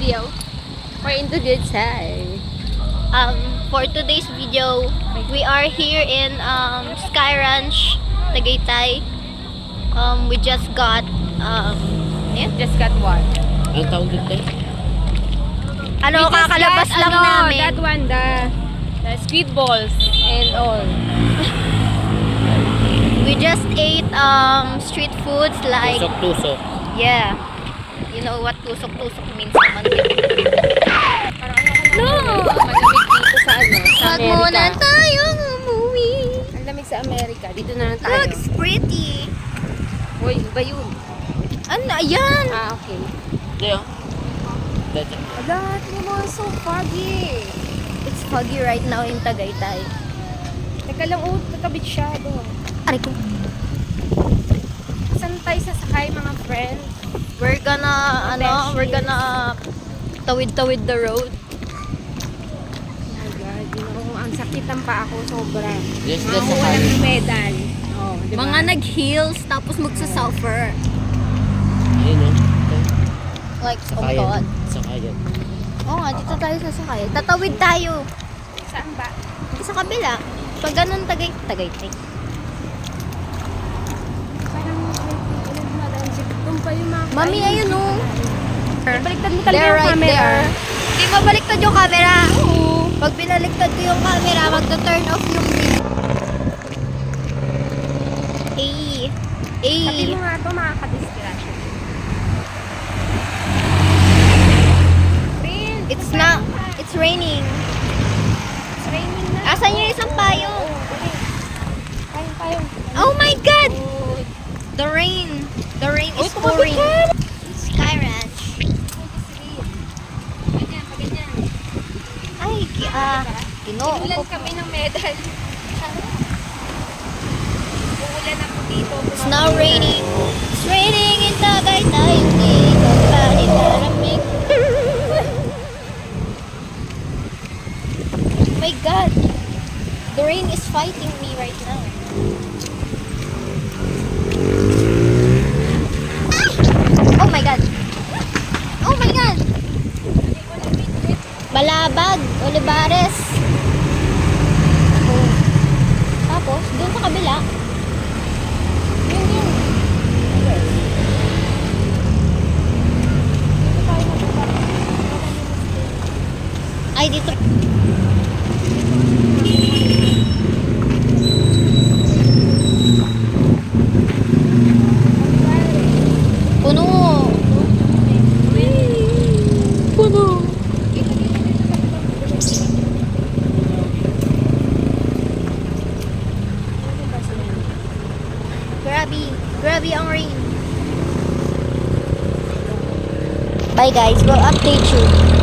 video. We're in the good side. For today's video, we are here in Sky Ranch, Tagaytay. We just got Just got what? Ang tawag dito? kakalabas lang namin. That one, the squid balls and all. We just ate street foods like Tusok-tusok. yeah. You know what tusok-tusok means naman. No! Malamig dito sa sa Wag Amerika. muna tayong umuwi. Ang lamig sa Amerika. Dito na lang tayo. Looks pretty. Uy, iba yun. Ano? Ayan! Ah, okay. Hindi oh. Dito. Ala, tingnan mo, so foggy. It's foggy right now in Tagaytay. Teka lang, tatabit siya doon. Aray ko. Saan tayo sasakay, mga friends? We're gonna, we're gonna tawid-tawid the road. Oh my God, you know, ang sakit ng paa ko, sobra. Yes, Mga that's a walang high. medal. Oh, di ba? Mga nag-heels, tapos magsa-suffer. Ayun oh. Like, oh Sakayan. God. Sakayan. Oo nga, dito tayo sasakay. Tatawid tayo. Saan ba? Sa kabila. Pag ganun, Tagaytay. Parang, doon pa yung mga... Mami, ayun o. Baliktad mo talaga They're yung right camera. there. Hindi mabaliktad yung camera. Oo. Pag pinaliktad ko yung camera, magta-turn off yung video. Sabi mo nga ito, makakadisgrasya. It's raining. It's raining na. Asan yung isang payong? Payong. Oh my God! The rain is pouring. Sky Ranch. Ganyan. Ay, Ginoo. Inulan kami ng medal. Uulan ako dito. It's now raining. It's raining in Tagaytay. Hindi ka pa nitaramig. Oh my God. The rain is fighting me right now. Oh my God. Oh my God. Balabag. Olivares. Oh. Tapos, doon sa kabila. Yun. Ay, dito. Puno. Puno. Grabe ang rain. Bye guys, we'll update you.